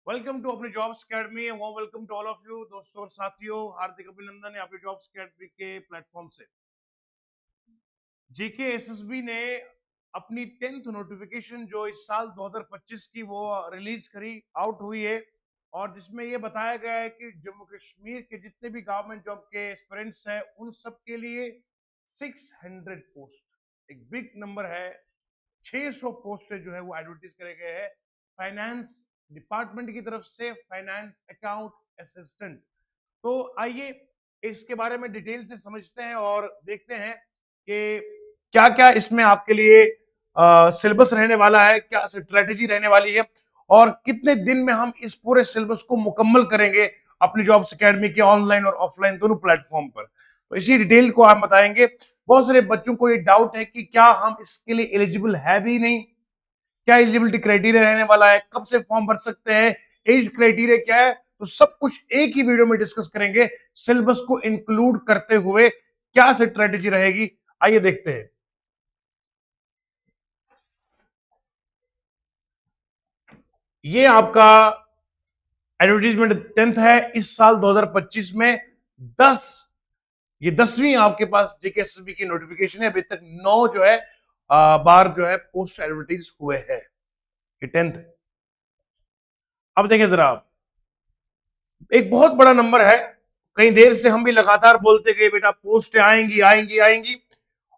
Welcome to अपने jobs academy. वो welcome to all of you दोस्तों और साथियों। हार्दिक अभिनंदन है अपने जॉब्स अकेडमी के प्लेटफॉर्म से। जेके एसएसबी ने अपनी 10th नोटिफिकेशन जो इस साल 2025 की वो रिलीज करी आउट हुई है, और जिसमें ये बताया गया है कि जम्मू कश्मीर के जितने भी गवर्नमेंट जॉब के एस्पिरेंट्स हैं उन सब के लिए 600 पोस्ट, एक बिग नंबर है। 600 पोस्ट जो है वो एडवर्टाइज करे गए हैं फाइनेंस डिपार्टमेंट की तरफ से, फाइनेंस अकाउंट असिस्टेंट। तो आइए इसके बारे में डिटेल से समझते हैं और देखते हैं कि क्या क्या इसमें आपके लिए सिलेबस रहने वाला है, क्या स्ट्रेटेजी रहने वाली है, और कितने दिन में हम इस पूरे सिलेबस को मुकम्मल करेंगे अपनी जॉब्स एकेडमी के ऑनलाइन और ऑफलाइन दोनों प्लेटफॉर्म पर। तो इसी डिटेल को आप बताएंगे। बहुत सारे बच्चों को ये डाउट है कि क्या हम इसके लिए एलिजिबल है भी नहीं, क्या एलिजिबिलिटी क्राइटेरिया रहने वाला है, कब से फॉर्म भर सकते हैं, एज क्राइटेरिया क्या है, तो सब कुछ एक ही वीडियो में डिस्कस करेंगे। सिलेबस को इंक्लूड करते हुए क्या स्ट्रेटेजी रहेगी, आइए देखते हैं। ये आपका एडवर्टीजमेंट 10th है इस साल 2025 में। 10 ये 10वीं आपके पास जेकेएसएसबी की नोटिफिकेशन है। अभी तक 9 जो है बार जो है पोस्ट एडवर्टीज हुए हैं। ये 10th है। अब देखें जरा आप, एक बहुत बड़ा नंबर है। कई देर से हम भी लगातार बोलते गए बेटा पोस्ट आएंगी आएंगी आएंगी,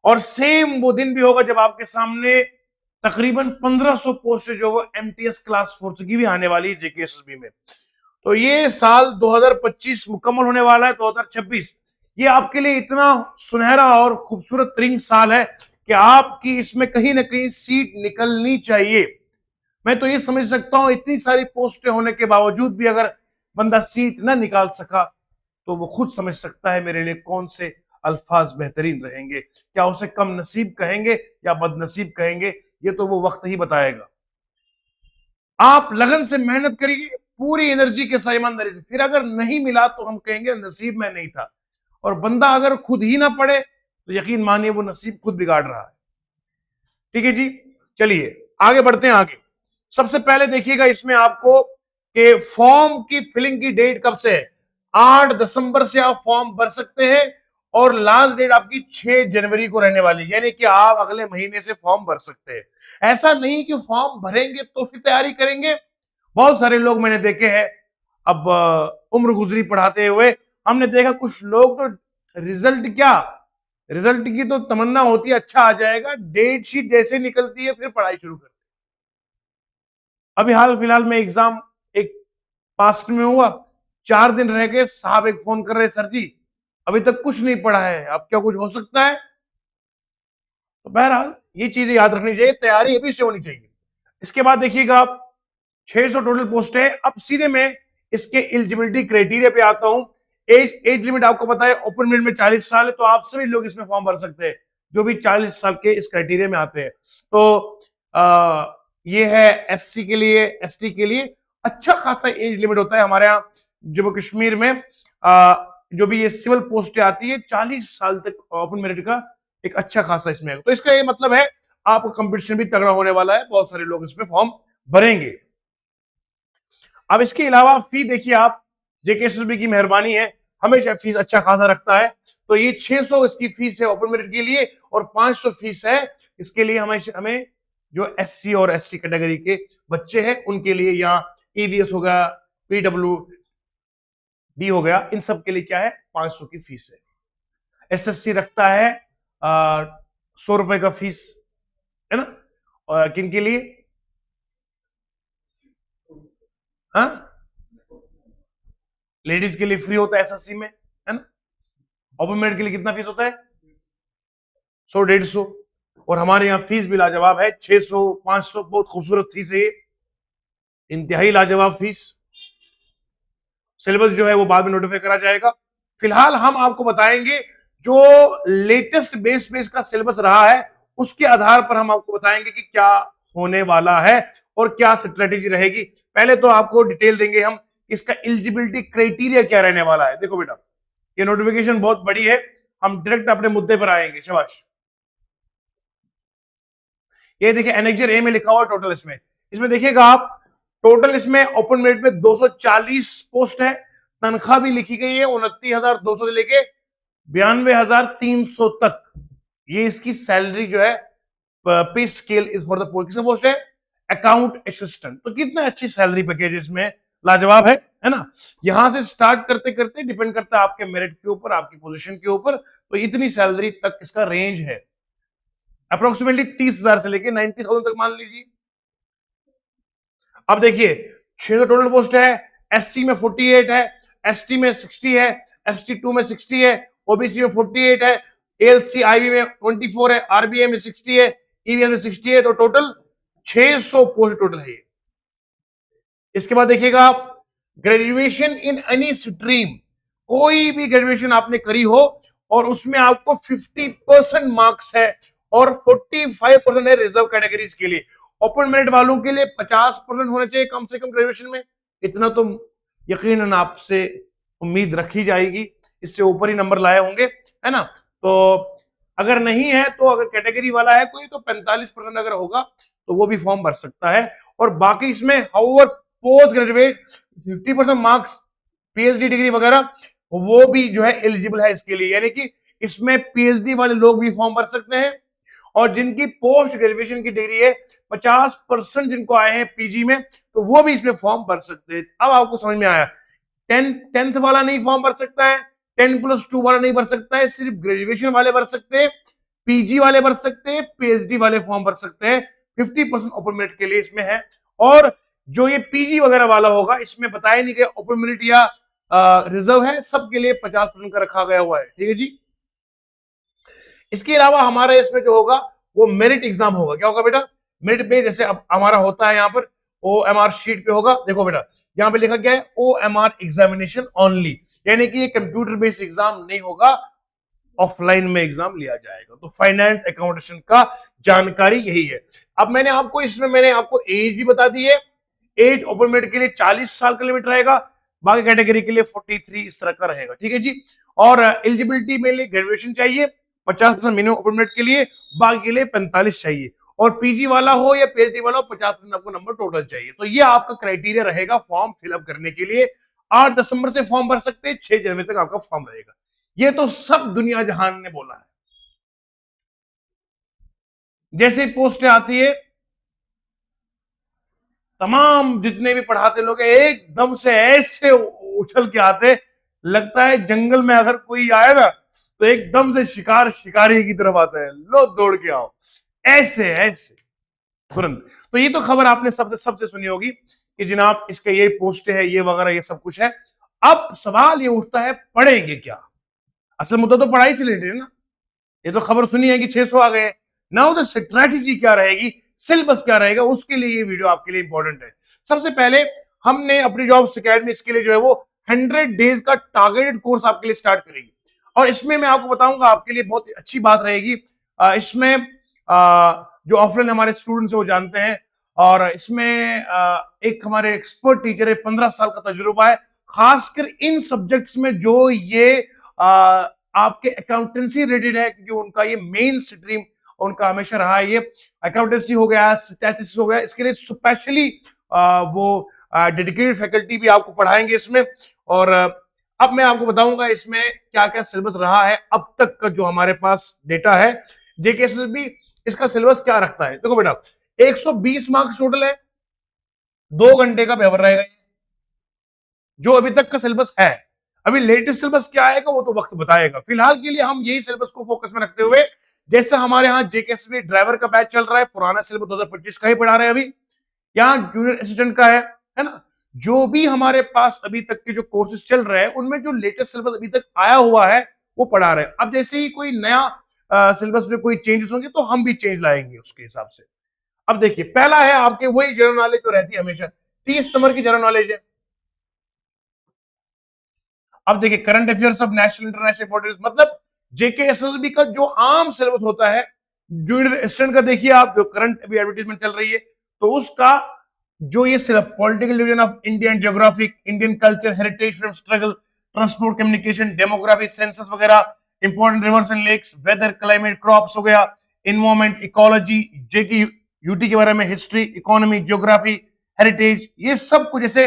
और सेम वो दिन भी होगा जब आपके सामने तकरीबन 1500 पोस्ट जो वो एमटीएस क्लास 4 की भी आने वाली है जेकेएसएसबी में। तो ये साल 2025 मुकम्मल होने वाला है 2026। ये आपके लिए इतना सुनहरा और खूबसूरत तरीन साल है कि आपकी इसमें कहीं ना कहीं सीट निकलनी चाहिए। मैं तो ये समझ सकता हूं इतनी सारी पोस्टें होने के बावजूद भी अगर बंदा सीट ना निकाल सका तो वो खुद समझ सकता है मेरे लिए कौन से अल्फाज बेहतरीन रहेंगे। क्या उसे कम नसीब कहेंगे या बदनसीब कहेंगे, ये तो वो वक्त ही बताएगा। आप लगन से मेहनत करिए पूरी एनर्जी के साथ, ईमानदारी से, फिर अगर नहीं मिला तो हम कहेंगे नसीब में नहीं था। और बंदा अगर खुद ही ना पढ़े तो यकीन मानिए वो नसीब खुद बिगाड़ रहा है। ठीक है जी, चलिए आगे बढ़ते हैं। आगे सबसे पहले देखिएगा इसमें आपको कि फॉर्म की फिलिंग की डेट कब से है। 8 दिसंबर से आप फॉर्म भर सकते हैं और लास्ट डेट आपकी 6 जनवरी को रहने वाली है, यानी कि आप अगले महीने से फॉर्म भर सकते हैं। ऐसा नहीं कि फॉर्म भरेंगे तो फिर तैयारी करेंगे। बहुत सारे लोग मैंने देखे हैं, अब उम्र गुजरी पढ़ाते हुए हमने देखा कुछ लोग तो रिजल्ट क्या, रिजल्ट की तो तमन्ना होती है अच्छा आ जाएगा, डेट शीट जैसे निकलती है फिर पढ़ाई शुरू करते। अभी हाल फिलहाल में एग्जाम एक पास्ट में हुआ, 4 दिन रह गए, साहब एक फोन कर रहे, सर जी अभी तक कुछ नहीं पढ़ा है, अब क्या कुछ हो सकता है। तो बहरहाल ये चीजें याद रखनी चाहिए, तैयारी अभी से होनी चाहिए। इसके बाद देखिएगा आप 600 टोटल पोस्ट है। अब सीधे मैं इसके एलिजिबिलिटी क्राइटेरिया पे आता हूं। एज लिमिट आपको पता है ओपन मिड में 40 साल है, तो आप सभी लोग इसमें फॉर्म भर सकते हैं जो भी 40 साल के इस क्राइटेरिया में आते हैं। तो ये है एससी के लिए, एसटी के लिए अच्छा खासा एज लिमिट होता है हमारे यहाँ जम्मू कश्मीर में। जो भी ये सिविल पोस्ट आती है 40 साल तक ओपन मेरिट का एक अच्छा खासा इसमें है। तो इसका ये मतलब है आपका कंपटीशन भी तगड़ा होने वाला है, बहुत सारे लोग इसमें फॉर्म भरेंगे। अब इसके अलावा फी देखिए आप, जेकेएसएसबी की मेहरबानी है, हमेशा फीस अच्छा खासा रखता है। तो ये 600 इसकी फीस है ओपन मेरिट के लिए, और 500 फीस है इसके लिए हमें जो एससी और एसटी कैटेगरी के बच्चे हैं उनके लिए, या ईवीएस हो गया, पीडब्ल्यू डी हो गया, इन सब के लिए क्या है 500 की फीस है। एसएससी रखता है 100 रुपए का फीस, है ना। और किन के लिए, हाँ लेडीज के लिए फ्री होता है एसएससी में, है ना। ओपन मेरिट के लिए कितना फीस होता है 100 150। और हमारे यहाँ फीस भी लाजवाब है, 600 500, बहुत खूबसूरत फीस है ये, इंतहाई लाजवाब फीस। सिलेबस जो है वो बाद में नोटिफाई करा जाएगा। फिलहाल हम आपको बताएंगे जो लेटेस्ट बेस पे इसका सिलेबस रहा है उसके आधार पर हम आपको बताएंगे कि क्या होने वाला है और क्या स्ट्रेटेजी रहेगी। पहले तो आपको डिटेल देंगे हम इसका एलिजिबिलिटी क्राइटेरिया क्या रहने वाला है। देखो बेटा ये नोटिफिकेशन बहुत बड़ी है, हम डायरेक्ट अपने मुद्दे पर आएंगे। शाबाश। ये देखिए एनेक्जर ए में लिखा हुआ टोटल, इसमें देखिएगा आप टोटल इसमें ओपन मेरिट में 240 पोस्ट है, तनख्वाह भी लिखी गई है 29,200 से लेके 92,300 तक। ये इसकी सैलरी जो है, पे scale is for the post. किसका पोस्ट है? Account assistant. तो कितना अच्छी सैलरी पैकेज इसमें, लाजवाब है ना। यहां से स्टार्ट करते करते डिपेंड करता है आपके मेरिट के ऊपर, आपकी पोजीशन के ऊपर, तो इतनी सैलरी तक इसका रेंज है, अप्रोक्सीमेटली 30,000 से लेके 90,000 तक मान लीजिए। अब देखिए 600 टोटल पोस्ट है, एससी में 48 है, एसटी में 60 है, एसटी 2 में 60 है, ओबीसी में 48 है, एलसी आईबी में 24 है, आरबीआई में 60 है, ईवीएम में 60 है, तो टोटल 600 पोस्ट टोटल है ये। इसके बाद देखिएगा आप, ग्रेजुएशन इन एनी स्ट्रीम, कोई भी ग्रेजुएशन आपने करी हो और उसमें आपको 50% मार्क्स है और 45% है रिजर्व कैटेगरीज के लिए। ओपन मेरिट वालों के लिए 50% होना चाहिए कम से कम ग्रेजुएशन में, इतना तो यकीनन आपसे उम्मीद रखी जाएगी, इससे ऊपर ही नंबर लाए होंगे, है ना। तो अगर नहीं है तो, अगर कैटेगरी वाला है कोई, तो 45% अगर होगा तो वो भी फॉर्म भर सकता है। और बाकी इसमें however post graduate 50% marks, PhD degree वगैरह, वो भी जो है एलिजिबल है इसके लिए, यानी कि इसमें पीएचडी वाले लोग भी फॉर्म भर सकते हैं। और जिनकी पोस्ट ग्रेजुएशन की डिग्री है 50% जिनको आए हैं पीजी में, तो वो भी इसमें फॉर्म भर सकते हैं। अब आपको समझ में आया, टेंथ वाला नहीं फॉर्म भर सकता है, 10+2 वाला नहीं भर सकता है, सिर्फ ग्रेजुएशन वाले भर सकते हैं, पीजी वाले भर सकते हैं, पीएचडी वाले फॉर्म भर सकते हैं। 50% ओपन मेरिट के लिए इसमें है। और जो ये पीजी वगैरह वाला होगा, इसमें बताया नहीं गया ओपन मेरिट या रिजर्व है, सबके लिए 50% का रखा गया हुआ है, ठीक है जी। इसके अलावा हमारा इसमें जो होगा वो मेरिट एग्जाम होगा। क्या होगा बेटा? मेरिट पे जैसे अब हमारा होता है यहाँ पर ओएमआर शीट पे होगा, देखो बेटा यहाँ पे लिखा गया है ओएमआर एग्जामिनेशन ओनली, यानी कि ये कंप्यूटर बेस्ड एग्जाम नहीं होगा, ऑफलाइन में एग्जाम लिया जाएगा। तो फाइनेंस अकाउंटेशन का जानकारी यही है। अब मैंने आपको एज भी बता दी है। एज ओपन मेरिट के लिए 40 साल का लिमिट रहेगा, बाकी कैटेगरी के लिए 43 इस तरह का रहेगा, ठीक है जी। और एलिजिबिलिटी में लिए ग्रेजुएशन चाहिए 50% मिनिमम ओपन मेरिट के लिए, बाकी के लिए 45 चाहिए। और पीजी वाला हो या पीएचडी वाला हो 50% आपको नंबर टोटल चाहिए। तो ये आपका क्राइटेरिया रहेगा फॉर्म फिलअप करने के लिए। 8 दिसंबर से फॉर्म भर सकते हैं, 6 जनवरी तक आपका फॉर्म रहेगा। ये तो सब दुनिया जहान ने बोला है। जैसे पोस्टें आती है, तमाम जितने भी पढ़ाते लोग एकदम से ऐसे उछल के आते, लगता है जंगल में अगर कोई आए ना तो एकदम से शिकारी की तरफ आता है, लो दौड़ के आओ, ऐसे ऐसे तुरंत। तो ये तो खबर आपने सबसे सुनी होगी कि जनाब इसके ये पोस्ट है, ये वगैरह ये सब कुछ है। अब सवाल ये उठता है, पढ़ेंगे क्या? असल मुद्दा तो पढ़ाई से रिलेटेड है ना। ये तो खबर सुनी है कि 600 आ गए, नाउ द स्ट्रैटेजी क्या रहेगी, सिलेबस क्या रहेगा, उसके लिए ये वीडियो आपके लिए इंपॉर्टेंट है। सबसे पहले हमने अपनी जॉब्स अकेडमी इसके लिए जो है वो 100 डेज का टारगेटेड कोर्स आपके लिए स्टार्ट करेगी। और इसमें मैं आपको बताऊंगा, आपके लिए बहुत अच्छी बात रहेगी। इसमें जो ऑफलाइन हमारे स्टूडेंट्स है वो जानते हैं, और इसमें एक हमारे एक्सपर्ट टीचर है, 15 साल का तजुर्बा है, खासकर इन सब्जेक्ट्स में जो ये आपके अकाउंटेंसी रिलेटेड है, क्योंकि उनका ये मेन स्ट्रीम उनका हमेशा रहा है। ये अकाउंटेंसी हो गया, स्टैटिस्टिक्स हो गया, इसके लिए स्पेशली वो डेडिकेटेड फैकल्टी भी आपको पढ़ाएंगे इसमें। और अब मैं आपको बताऊंगा इसमें क्या क्या सिलेबस रहा है अब तक का, जो हमारे पास डेटा है। जेकेएसएसबी इसका सिलेबस क्या रखता है, देखो बेटा 120 मार्क्स टोटल है, 2 घंटे का पेपर रहेगा जो अभी तक का सिलेबस है। अभी लेटेस्ट सिलेबस क्या आएगा वो तो वक्त बताएगा। फिलहाल के लिए हम यही सिलेबस को फोकस में रखते हुए, जैसे हमारे यहाँ जेकेएसएसबी ड्राइवर का बैच चल रहा है, पुराना सिलेबस 2025 का ही पढ़ा रहे हैं अभी, यहाँ जूनियर असिस्टेंट का है ना। जो भी हमारे पास अभी तक के जो कोर्सेज चल रहे हैं उनमें जो लेटेस्ट सिलेबस अभी तक आया हुआ है वो पढ़ा रहे हैं। अब जैसे ही कोई नया सिलेबस में कोई चेंजेस होंगे तो हम भी चेंज लाएंगे उसके हिसाब से। अब देखिए पहला है आपके वही जनरल नॉलेज जो रहती है हमेशा, 30 नंबर की जनरल नॉलेज है। अब देखिए current affairs of national international importance, मतलब जेकेएसएसबी का जो आम सिलेबस होता है, जूनियर असिस्टेंट का देखिए आप, जो करंट अभी एडवर्टाइजमेंट चल रही है तो उसका जो ये सिर्फ political division of Indian geographic, Indian culture, heritage, freedom struggle, transport, communication, demography, census वगैरह, important rivers and lakes, weather, climate, crops हो गया, इन्वायरमेंट, इकोलॉजी, जेके यूटी के बारे में, हिस्ट्री, इकोनॉमी, ज्योग्राफी, हेरिटेज, ये सब कुछ जैसे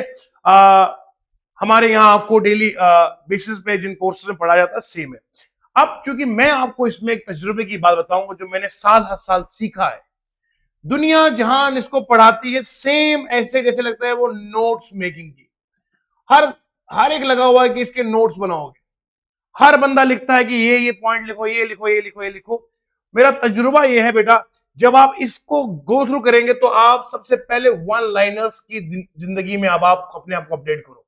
हमारे यहाँ आपको डेली बेसिस पे जिन कोर्सेज में पढ़ाया जाता है सेम है। अब चूंकि मैं आपको इसमें एक तजुर्बे की बात बताऊंगा जो मैंने साल हर साल सीखा है, दुनिया जहां इसको पढ़ाती है सेम ऐसे जैसे लगता है वो नोट्स मेकिंग की, हर हर एक लगा हुआ है कि इसके नोट्स बनाओगे, हर बंदा लिखता है कि ये पॉइंट लिखो, ये लिखो, ये लिखो, ये लिखो। मेरा तजुर्बा ये है बेटा, जब आप इसको गो थ्रू करेंगे तो आप सबसे पहले वन लाइनर्स की जिंदगी में अब आप अपने आप को अपडेट करो।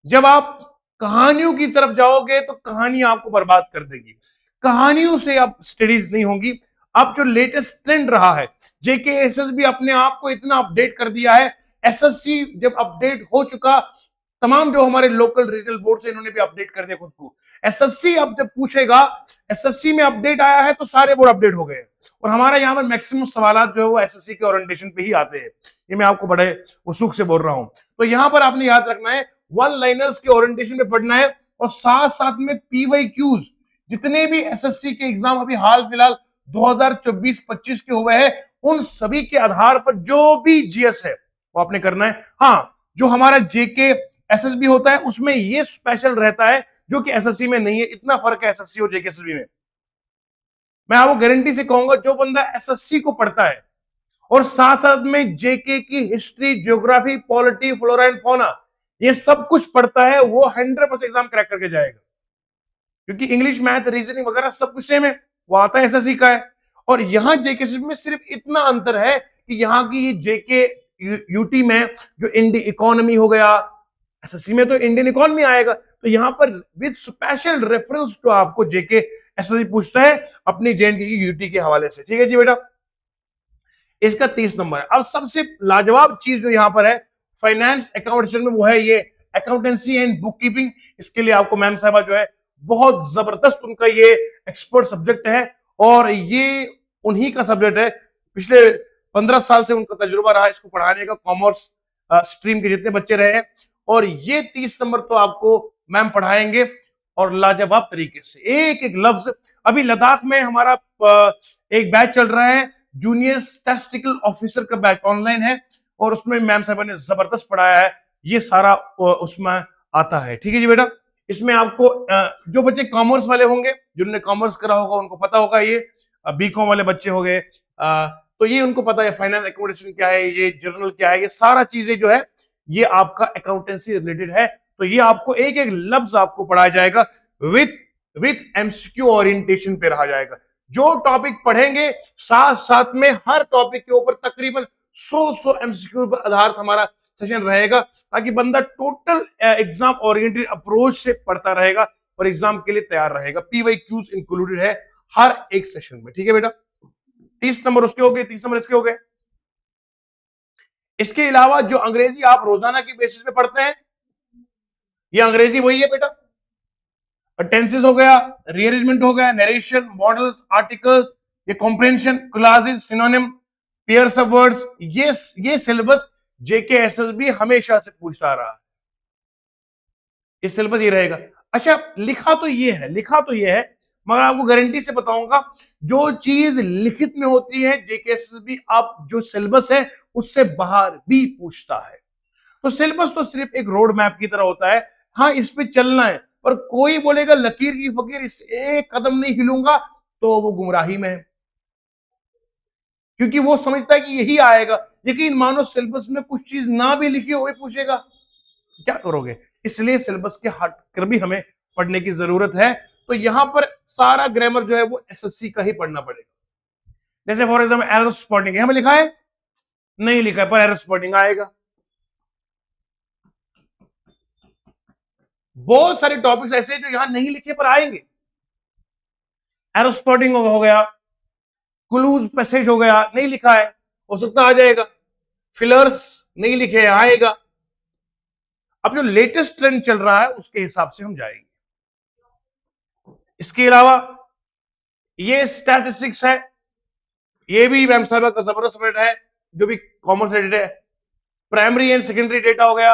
जब आप कहानियों की तरफ जाओगे तो कहानी आपको बर्बाद कर देगी, कहानियों से आप स्टडीज नहीं होंगी। अब जो लेटेस्ट ट्रेंड रहा है, जेके एसएसबी अपने आप को इतना अपडेट कर दिया है, एसएससी जब अपडेट हो चुका, तमाम जो हमारे लोकल रीजनल बोर्ड से इन्होंने भी अपडेट कर दिया खुद को। एसएससी अब जब पूछेगा एसएससी में अपडेट आया है तो सारे बोर्ड अपडेट हो गए, और हमारा यहाँ पर मैक्सिमम सवाल जो है वो एसएससी के ओरिएंटेशन पे ही आते हैं। ये मैं आपको बड़े उत्सुक से बोल रहा हूं। तो यहां पर आपने याद रखना है वन लाइनर्स के ओरिएंटेशन पे पढ़ना है, और साथ साथ में पीवाईक्यूज, जितने भी एसएससी के एग्जाम अभी हाल फिलहाल 2024-25 के हुए हैं, उन सभी के आधार पर जो भी जीएस है वो आपने करना है। हाँ, जो हमारा जेके एसएसबी होता है उसमें ये स्पेशल रहता है जो कि एसएससी में नहीं है। इतना फर्क है एसएससी और जेके एसएसबी में। मैं आपको गारंटी से कहूंगा जो बंदा एसएससी को पढ़ता है और साथ साथ में जेके की history, geography, polity, flora and fauna, ये सब कुछ पढ़ता है, वो 100% एग्जाम क्रैक करके जाएगा, क्योंकि इंग्लिश, मैथ, रीजनिंग वगैरह सब कुछ सेम है, वो आता है एसएससी का है। और यहां जेके में सिर्फ इतना अंतर है कि यहाँ की ये जेके यूटी में जो इंडियन इकोनॉमी हो गया, एसएससी में तो इंडियन इकोनॉमी आएगा, तो यहां पर विद स्पेशल रेफरेंस टू आपको जेके एसएससी पूछता है अपनी जेएनके की यूटी के हवाले से। ठीक है जी बेटा, इसका 30 नंबर है। अब सबसे लाजवाब चीज जो यहां पर है फाइनेंस अकाउंटेशन में, वो है ये अकाउंटेंसी एंड बुक कीपिंग। इसके लिए आपको मैम साहबा जो है बहुत जबरदस्त उनका ये एक्सपर्ट सब्जेक्ट है, और ये उन्हीं का सब्जेक्ट है। पिछले 15 साल से उनका तजुर्बा रहा इसको पढ़ाने का, कॉमर्स स्ट्रीम के जितने बच्चे रहे, और ये 30 नंबर तो आपको मैम पढ़ाएंगे और लाजवाब तरीके से, एक एक लफ्ज। अभी लद्दाख में हमारा एक बैच चल रहा है, जूनियर स्टैटिस्टिकल ऑफिसर का बैच ऑनलाइन है, और उसमें मैम साहब ने जबरदस्त पढ़ाया है, ये सारा उसमें आता है। ठीक है जी बेटा, इसमें आपको जो बच्चे कॉमर्स वाले होंगे, जिन्होंने कॉमर्स करा होगा उनको पता होगा, ये बीकॉम वाले बच्चे हो गए तो ये उनको पता है फाइनेंस अकाउंटेशन क्या है, ये जर्नल क्या है, ये सारा चीजें जो है ये आपका अकाउंटेंसी रिलेटेड है। तो ये आपको एक एक लफ्ज आपको पढ़ाया जाएगा, विथ एमसीक्यू ओरिएंटेशन पे रहा जाएगा। जो टॉपिक पढ़ेंगे साथ साथ में हर टॉपिक के ऊपर तकरीबन 100 एमसीक्यू पर आधारित हमारा सेशन रहेगा, ताकि बंदा टोटल एग्जाम ओरिएंटेड अप्रोच से पढ़ता रहेगा और एग्जाम के लिए तैयार रहेगा। पीवाईक्यूज इंक्लूडेड है हर एक सेशन में। ठीक है बेटा, 30 नंबर उसके हो गए, 30 नंबर इसके हो गए। इसके अलावा जो अंग्रेजी आप रोजाना की बेसिस पे पढ़ते हैं, ये अंग्रेजी वही है बेटा, टेंसेस हो गया, रीअरेंजमेंट हो गया, नरेशन, मॉडल्स, आर्टिकल्स, ये comprehension, classes, synonym, pairs of words, ये सिलेबस जेके एसएसबी हमेशा से पूछता रहा है, ये सिलेबस ये रहेगा। अच्छा, लिखा तो ये है, मगर आपको गारंटी से बताऊंगा जो चीज लिखित में होती है जेके एसएसबी आप जो सिलेबस है उससे बाहर भी पूछता है। तो सिलेबस तो सिर्फ एक रोड मैप की तरह होता है, हाँ इस पे चलना है, पर कोई बोलेगा लकीर की फकीर इस एक कदम नहीं हिलूंगा तो वो गुमराही में है, क्योंकि वो समझता है कि यही आएगा। लेकिन मानो सिलेबस में कुछ चीज ना भी लिखी हो, वही पूछेगा, क्या करोगे? इसलिए सिलेबस के हट कर भी हमें पढ़ने की जरूरत है। तो यहां पर सारा ग्रामर जो है वो एसएससी का ही पढ़ना पड़ेगा। जैसे फॉर एग्जाम्पल एरर स्पॉटिंग यहां पर लिखा है, नहीं लिखा है, पर एरर स्पॉटिंग आएगा। बहुत सारे टॉपिक्स ऐसे जो यहां नहीं लिखे पर आएंगे। एरर स्पॉटिंग हो गया, क्लूज पैसेज हो गया, नहीं लिखा है, हो सकता आ जाएगा। फिलर्स नहीं लिखे, आएगा। अब जो लेटेस्ट ट्रेंड चल रहा है उसके हिसाब से हम जाएंगे। इसके अलावा ये स्टैटिस्टिक्स है, ये भी मैम साहब का जबरदस्त सब्जेक्ट है, जो भी कॉमर्स रिलेटेड है। प्राइमरी एंड सेकेंडरी डेटा हो गया,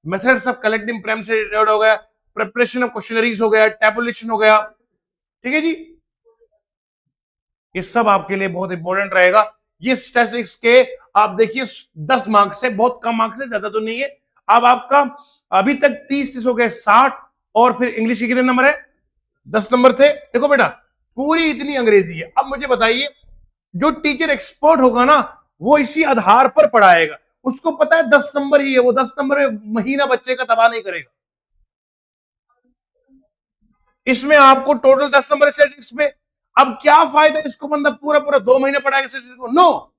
methods of collecting primary data हो गया, प्रिपरेशन ऑफ क्वेश्चनरीज हो गया, टैबुलेशन हो गया। ठीक है जी, ये सब आपके लिए बहुत इंपॉर्टेंट रहेगा। ये स्टैटिस्टिक्स के आप देखिए 10 मार्क्स है, बहुत कम मार्क्स है, ज्यादा तो नहीं है। अब आपका अभी तक 30 हो गए 60, और फिर इंग्लिश के कितने नंबर है? 10 नंबर थे। देखो बेटा पूरी इतनी अंग्रेजी है। अब मुझे बताइए, जो टीचर एक्सपर्ट होगा ना वो इसी आधार पर पढ़ाएगा, उसको पता है 10 नंबर ही है, वो 10 नंबर में महीना बच्चे का तबाह नहीं करेगा। इसमें आपको टोटल 10 नंबर स्टैटिस्टिक्स में, अब क्या फायदा इसको बंदा पूरा पूरा 2 महीने पढ़ाएगा स्टैटिस्टिक्स को? नो,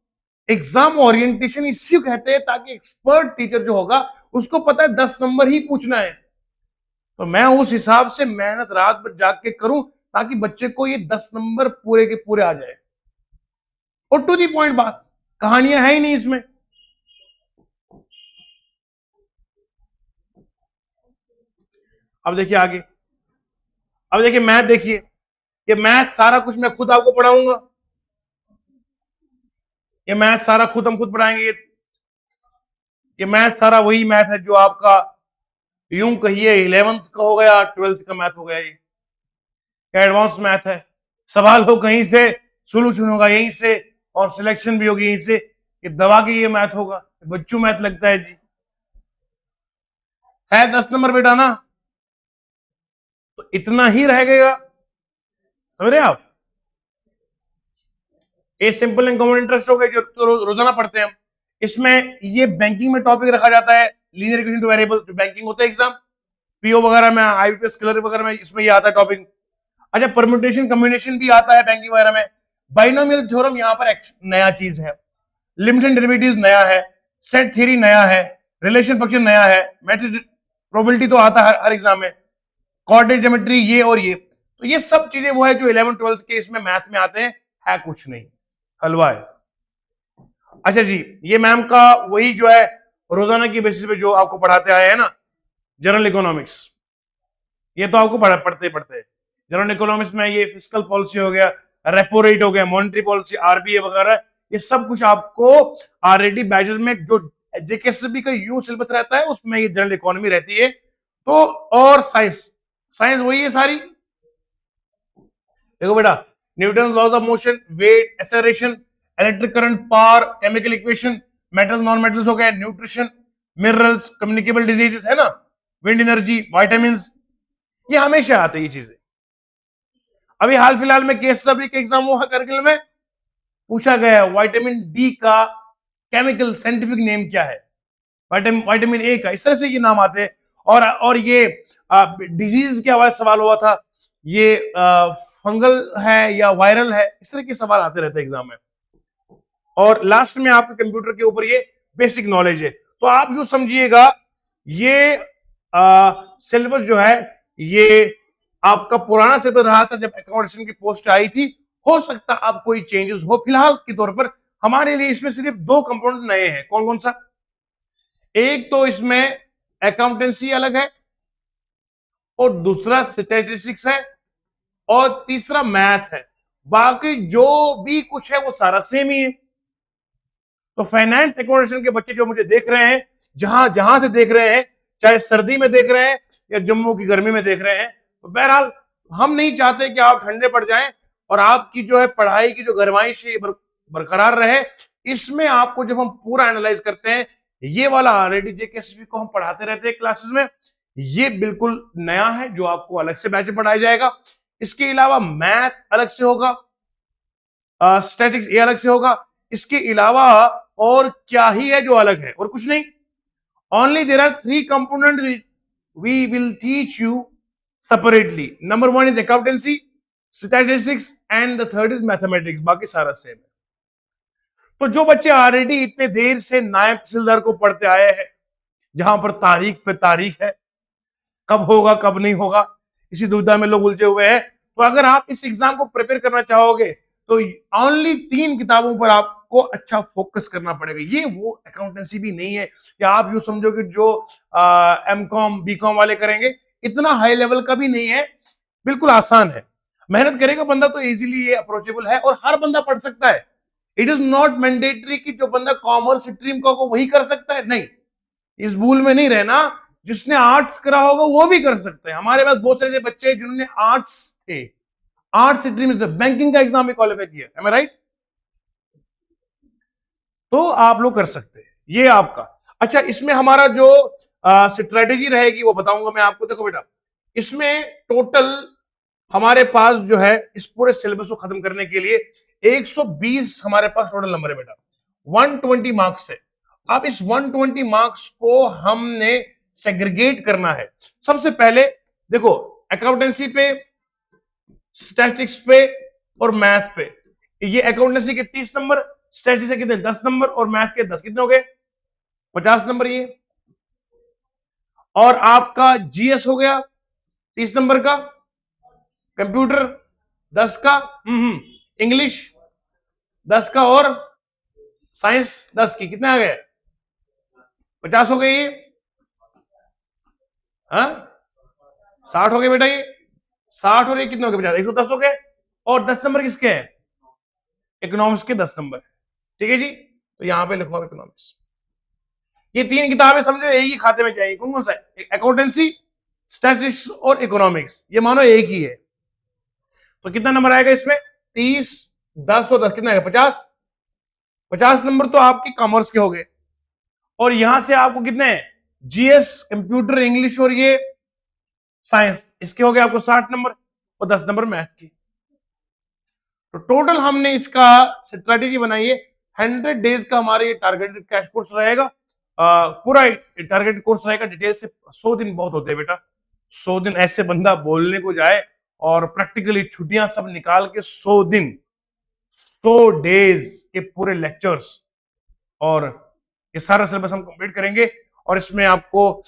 एग्जाम ओरिएंटेशन इसी को कहते हैं, ताकि एक्सपर्ट टीचर जो होगा उसको पता है 10 नंबर ही पूछना है। तो मैं उस हिसाब से मेहनत रात भर जाग के करूं ताकि बच्चे को ये 10 नंबर पूरे के पूरे आ जाए। और टू दी पॉइंट बात, कहानियां है ही नहीं इसमें। अब देखिए आगे, अब देखिए मैथ, देखिए ये मैथ सारा कुछ मैं खुद आपको पढ़ाऊंगा, ये मैथ सारा खुद हम खुद पढ़ाएंगे। ये मैथ सारा वही मैथ है जो आपका यूं कहिए 11th का हो गया, 12th का मैथ हो गया। ये एडवांस मैथ है, सवाल हो कहीं से, सोल्यूशन होगा यहीं से, और सिलेक्शन भी होगी यहीं से। ये दवा के ये मैथ होगा, बच्चों मैथ लगता है जी। है 10 नंबर बेटा ना, तो इतना ही रहेगा, समझ रहे आप? ये सिंपल एंड कॉमन इंटरेस्ट हो गए जो तो रोजाना पढ़ते हैं हम। इसमें ये बैंकिंग में टॉपिक रखा जाता है, लीनियर इक्वेशन टू वेरिएबल, जो बैंकिंग होता है एग्जाम पीओ वगैरह में, आईबीपीएस क्लर्क वगैरह में, इसमें ये आता है टॉपिक। अच्छा, परम्यूटेशन कम्बिनेशन भी आता है बैंकिंग वगैरह में। बाइनोमियल थ्योरम यहाँ पर नया चीज है, लिमिट एंड डेरिवेटिव्स नया है, सेट थ्योरी नया है, रिलेशन फंक्शन नया है, मैट्रिक्स प्रोबेबिलिटी तो आता है हर एग्जाम में, कोऑर्डिनेट ज्योमेट्री ये और ये। तो ये सब चीजें वो है जो 11 12 के इसमें मैथ में आते हैं, है कुछ नहीं, हलवा है। अच्छा जी, ये मैम का वही जो है रोजाना की बेसिस पे जो आपको पढ़ाते आए हैं ना, जनरल इकोनॉमिक्स, ये तो आपको पढ़ते पढ़ते जनरल इकोनॉमिक्स में ये फिस्कल पॉलिसी हो गया, रेपो रेट हो गया, मॉनेटरी पॉलिसी, आरबीआई वगैरह, ये सब कुछ आपको ऑलरेडी बैचेस में जो जेकेएसबी का यू सिलेबस रहता है उसमें ये जनरल इकोनॉमी रहती है। तो और साइंस, साइंस वही है सारी। देखो बेटा, Newton laws of motion, weight, acceleration, electric current, power, chemical equation, metals non metals हो गए, न्यूट्रिशन, मिनरल्स, कम्युनिकेबल डिजीजेस है ना, विंड एनर्जी, वाइटामिन, ये हमेशा आते हैं ये चीजें। अभी हाल फिलहाल में केस स्टडी के एग्जाम हुआ करिकुलम में, पूछा गया विटामिन डी का केमिकल साइंटिफिक नेम क्या है, विटामिन ए का, इस तरह से ये नाम आते हैं। और ये डिजीज के हवाले सवाल हुआ था, ये फंगल है या वायरल है, इस तरह के सवाल आते रहते हैं एग्जाम में। और लास्ट में आपके कंप्यूटर के ऊपर ये बेसिक नॉलेज है। तो आप यूं समझिएगा, ये सिलेबस जो है ये आपका पुराना सिलेबस रहा था जब अकाउंटेशन की पोस्ट आई थी। हो सकता अब कोई चेंजेस हो, फिलहाल के तौर पर हमारे लिए इसमें सिर्फ 2 कंपोनेंट नए हैं। कौन कौन सा? एक तो इसमें अकाउंटेंसी अलग है, और दूसरा स्टैटिस्टिक्स है, और तीसरा मैथ है। बाकी जो भी कुछ है वो सारा सेम ही है। तो फाइनेंस अकाउंटेशन के बच्चे जो मुझे देख रहे हैं, जहां जहां से देख रहे हैं, चाहे सर्दी में देख रहे हैं या जम्मू की गर्मी में देख रहे हैं, तो बहरहाल हम नहीं चाहते कि आप ठंडे पड़ जाएं, और आपकी जो है पढ़ाई की जो गरमाइश है बरकरार रहे। इसमें आपको जब हम पूरा एनालाइज करते हैं, ये वाला ऑलरेडी जेकेएसबी को हम पढ़ाते रहते हैं क्लासेस में, ये बिल्कुल नया है जो आपको अलग से बैच पढ़ाया जाएगा। इसके अलावा मैथ अलग से होगा, स्टैटिक्स ये अलग से होगा। इसके अलावा और क्या ही है जो अलग है? और कुछ नहीं। Only there are 3 component we will teach you separately. Number 1 is accountancy, statistics, and the third is mathematics. बाकी सारा सेम है। तो जो बच्चे ऑलरेडी इतने देर से नायब तहसीलदार को पढ़ते आए हैं, जहां पर तारीख पे तारीख है, कब होगा कब नहीं होगा, इसी दुविधा में लोग उलझे हुए हैं। तो अगर आप इस एग्जाम को प्रिपेयर करना चाहोगे तो ओनली 3 किताबों पर आपको अच्छा फोकस करना पड़ेगा। ये वो अकाउंटेंसी भी नहीं है कि आप यूं समझो कि जो एमकॉम बीकॉम वाले करेंगे, इतना हाई लेवल का भी नहीं है, बिल्कुल आसान है। मेहनत करेगा बंदा तो इजीली ये अप्रोचेबल है, और हर बंदा पढ़ सकता है। इट इज नॉट मैंडेटरी कि जो बंदा कॉमर्स स्ट्रीम का हो वही कर सकता है, नहीं, इस भूल में नहीं रहना। जिसने आर्ट्स करा होगा वो भी कर सकते हैं। हमारे पास बहुत सारे बच्चे हैं जिन्होंने आर्ट्स थे, आर्ट्स स्ट्रीम में बैंकिंग का एग्जाम भी क्वालिफाई किया, एम आई राइट? तो आप लोग कर सकते हैं, ये आपका। अच्छा, इसमें हमारा जो स्ट्रेटेजी रहेगी वो बताऊंगा मैं आपको। देखो बेटा, इसमें टोटल हमारे पास जो है इस पूरे सिलेबस को खत्म करने के लिए 120 हमारे पास टोटल नंबर है बेटा। 120 मार्क्स है। अब इस 120 मार्क्स को हमने सेग्रीगेट करना है। सबसे पहले देखो, अकाउंटेंसी पे, स्टैटिस्टिक्स पे और मैथ पे, ये अकाउंटेंसी के 30 नंबर, स्टैटिस्टिक्स के कितने 10 नंबर और मैथ के 10, कितने हो गए 50 नंबर ये। और आपका जीएस हो गया 30 नंबर का, कंप्यूटर 10 का, इंग्लिश 10 का और साइंस 10 की, कितने आ गए 50 हो गए ये। हाँ 60 हो गए बेटा ये, 60 और ये कितने हो गए 50, 110 हो गए। और 10 नंबर किसके हैं, इकोनॉमिक्स के 10 नंबर। ठीक है जी, तो यहां पे लिखो इकोनॉमिक्स। ये 3 किताबें समझो एक ही खाते में जाएगी। कौन कौन सा, अकाउंटेंसी, स्टैटिस्टिक्स और इकोनॉमिक्स, ये मानो एक ही है। तो कितना नंबर आएगा इसमें, 30, 10 और 10 कितना आएगा 50। 50 नंबर तो आपके कॉमर्स के हो गए। और यहां से आपको कितने हैं, जीएस, कंप्यूटर, इंग्लिश और ये साइंस, इसके हो गए आपको 60 नंबर और 10 नंबर मैथ की। तो टोटल हमने इसका स्ट्रेटेजी बनाई है। 100 डेज का हमारे ये टारगेटेड क्रैश कोर्स रहेगा। पूरा टारगेटेड कोर्स रहेगा डिटेल से। 100 दिन बहुत होते हैं बेटा। 100 दिन ऐसे बंदा बोलने को जाए और प्रैक्टिकली छुट्टियां सब निकाल के 100 दिन, 100 डेज के पूरे लेक्चर्स, और ये सारा सिलेबस हम कंप्लीट करेंगे। और इसमें आपको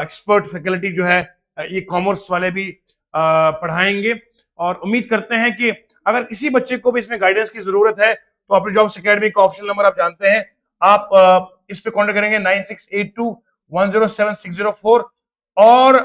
एक्सपर्ट फैकल्टी जो है ये कॉमर्स वाले भी पढ़ाएंगे। और उम्मीद करते हैं कि अगर किसी बच्चे को भी इसमें गाइडेंस की जरूरत है तो अपनी जॉब्स एकेडमी का ऑप्शन नंबर आप जानते हैं, आप इस पे कॉन्टेक्ट करेंगे 9682107604। और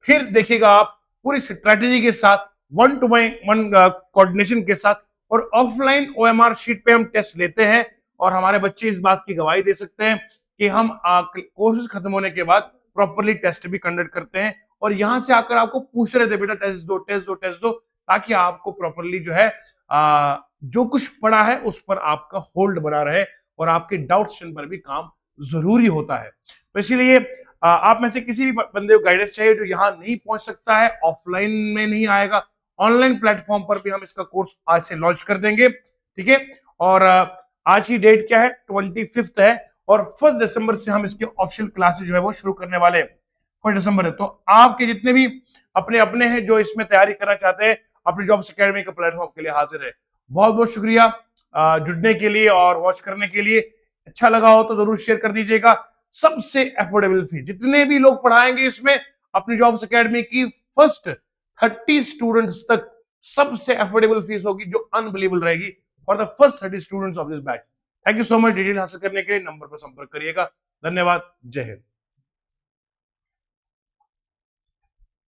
फिर देखिएगा आप पूरी स्ट्रैटेजी के साथ, 1-to-1 कोऑर्डिनेशन के साथ। और ऑफलाइन ओएमआर शीट पे हम टेस्ट लेते हैं और हमारे बच्चे इस बात की गवाही दे सकते हैं कि हम कोर्सेज खत्म होने के बाद प्रॉपरली टेस्ट भी कंडक्ट करते हैं। और यहां से आकर आपको पूछ रहे थे बेटा टेस्ट दो, टेस्ट दो, टेस्ट दो, ताकि आपको प्रॉपरली जो है जो कुछ पढ़ा है उस पर आपका होल्ड बना रहे और आपके डाउट्स पर भी काम जरूरी होता है। तो इसीलिए आप में से किसी भी बंदे को गाइडेंस चाहिए जो यहाँ नहीं पहुंच सकता है, ऑफलाइन में नहीं आएगा, ऑनलाइन प्लेटफॉर्म पर भी हम इसका कोर्स आज से लॉन्च कर देंगे। ठीक है, और आज की डेट क्या है, 25 है, और 1 दिसंबर से हम इसके ऑफिशियल क्लासेस जो है वो शुरू करने वाले हैं। 1 दिसंबर है। तो आपके जितने भी अपने अपने हैं जो इसमें तैयारी करना चाहते हैं, अपनी जॉब्स एकेडमी के प्लेटफॉर्म के लिए हाजिर है। बहुत बहुत शुक्रिया जुड़ने के लिए और वॉच करने के लिए। अच्छा लगा हो तो जरूर शेयर कर दीजिएगा। सबसे अफोर्डेबल फी, जितने भी लोग पढ़ाएंगे इसमें अपनी जॉब्स एकेडमी की फर्स्ट 30 स्टूडेंट्स तक सबसे अफोर्डेबल फीस होगी, जो अनबिलीवेबल रहेगी for the first 30 students of this batch. Thank you so much. Detail हासिल करने के लिए नंबर पर संपर्क करिएगा। धन्यवाद। जय हिंद।